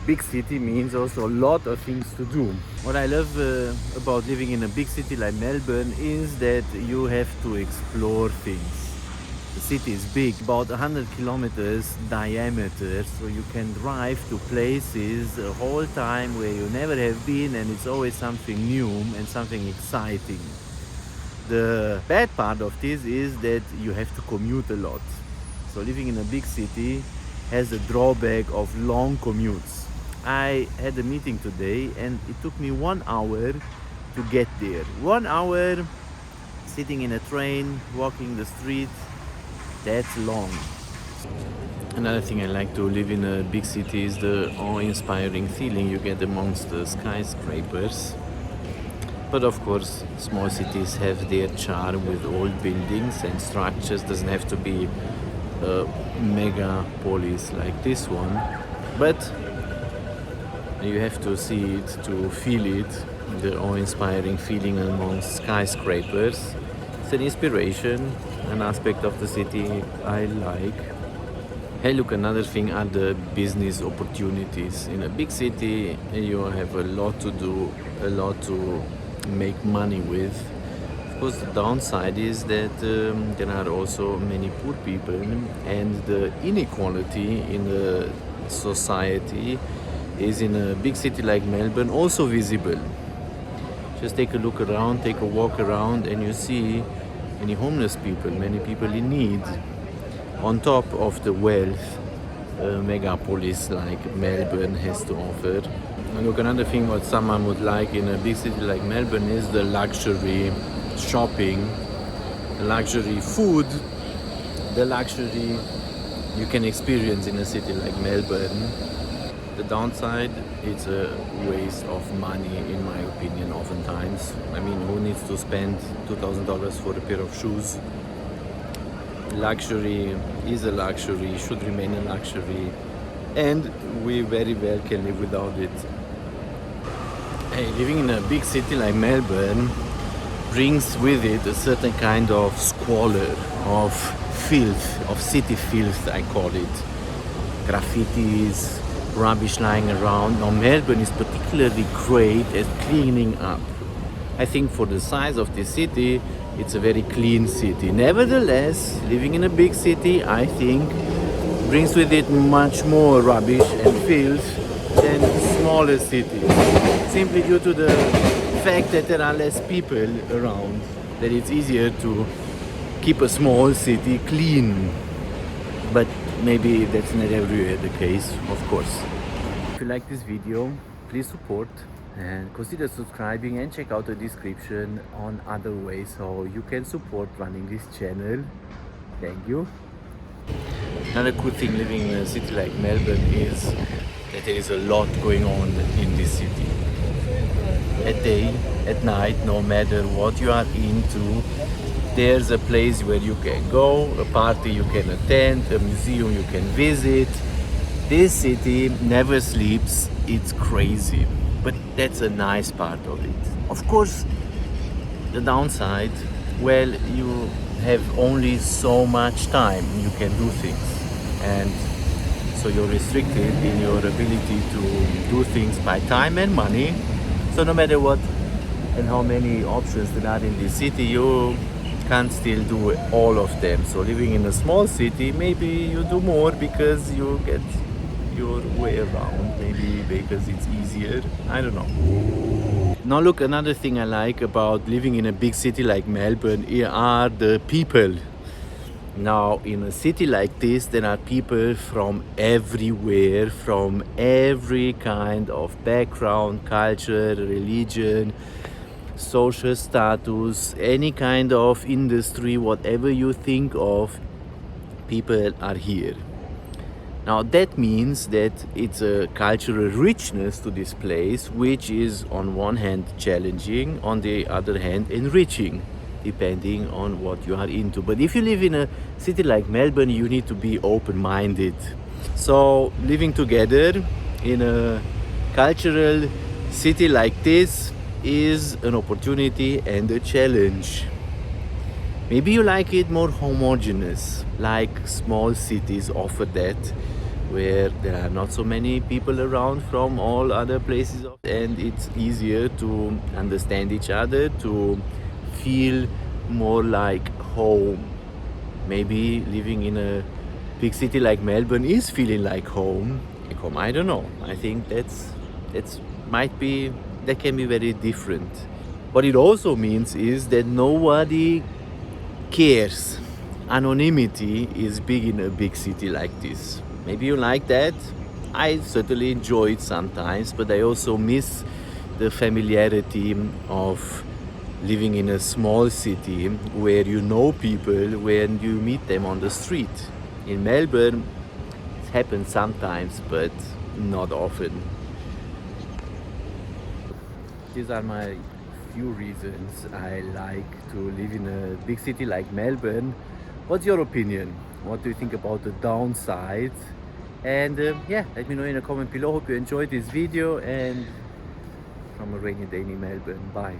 big city means also a lot of things to do. What I love about living in a big city like Melbourne is that you have to explore things. The city is big, about 100 kilometers diameter, so you can drive to places the whole time where you never have been, and it's always something new and something exciting. The bad part of this is that you have to commute a lot. So living in a big city has the drawback of long commutes. I had a meeting today and it took me 1 hour to get there. 1 hour sitting in a train, walking the street, that's long. Another thing I like to live in a big city is the awe-inspiring feeling you get amongst the skyscrapers. But of course, small cities have their charm with old buildings and structures. Doesn't have to be a megapolis like this one, but you have to see it to feel it, the awe-inspiring feeling amongst skyscrapers. It's an inspiration, an aspect of the city I like. Hey, look, another thing are the business opportunities. In a big city, you have a lot to do, a lot to make money with. Of course, the downside is that there are also many poor people, and the inequality in the society is in a big city like Melbourne also visible. Just take a look around, take a walk around, and you see many homeless people, many people in need, on top of the wealth a megapolis like Melbourne has to offer. And look, another thing what someone would like in a big city like Melbourne is the luxury shopping, the luxury food, the luxury you can experience in a city like Melbourne. The downside, it's a waste of money in my opinion oftentimes. I mean, who needs to spend $2,000 for a pair of shoes? Luxury is a luxury, should remain a luxury, and we very well can live without it. Hey, living in a big city like Melbourne brings with it a certain kind of squalor, of filth, of city filth I call it. Graffitis, rubbish lying around. Now Melbourne is particularly great at cleaning up. I think for the size of the city, it's a very clean city. Nevertheless, living in a big city, I think, brings with it much more rubbish and filth than smaller cities. Simply due to the fact that there are less people around, that it's easier to keep a small city clean. But maybe that's not everywhere the case, of course. If you like this video, please support and consider subscribing, and check out the description on other ways how you can support running this channel. Thank you. Another cool thing living in a city like Melbourne is that there is a lot going on in this city. At day, at night, no matter what you are into, there's a place where you can go, a party you can attend, a museum you can visit. This city never sleeps, it's crazy. But that's a nice part of it. Of course, the downside, well, you have only so much time you can do things. And so you're restricted in your ability to do things by time and money. So no matter what and how many options there are in this city, you can't still do all of them. So living in a small city, maybe you do more because you get your way around, maybe because it's easier, I don't know. Now look, another thing I like about living in a big city like Melbourne are the people. Now in a city like this, there are people from everywhere, from every kind of background, culture, religion, social status, any kind of industry, whatever you think of, people are here. Now that means that it's a cultural richness to this place, which is on one hand challenging, on the other hand enriching, depending on what you are into. But if you live in a city like Melbourne, you need to be open-minded. So living together in a cultural city like this is an opportunity and a challenge. Maybe you like it more homogeneous, like small cities offer that. where there are not so many people around from all other places, and it's easier to understand each other, to feel more like home. Maybe living in a big city like Melbourne is feeling like home. I don't know. I think that's that can be very different. What it also means is that nobody cares. Anonymity is big in a big city like this. Maybe you like that. I certainly enjoy it sometimes, but I also miss the familiarity of living in a small city where you know people when you meet them on the street. In Melbourne, it happens sometimes, but not often. These are my few reasons I like to live in a big city like Melbourne. What's your opinion? What do you think about the downsides? And yeah, let me know in a comment below. Hope you enjoyed this video, and from a rainy day in Melbourne. Bye.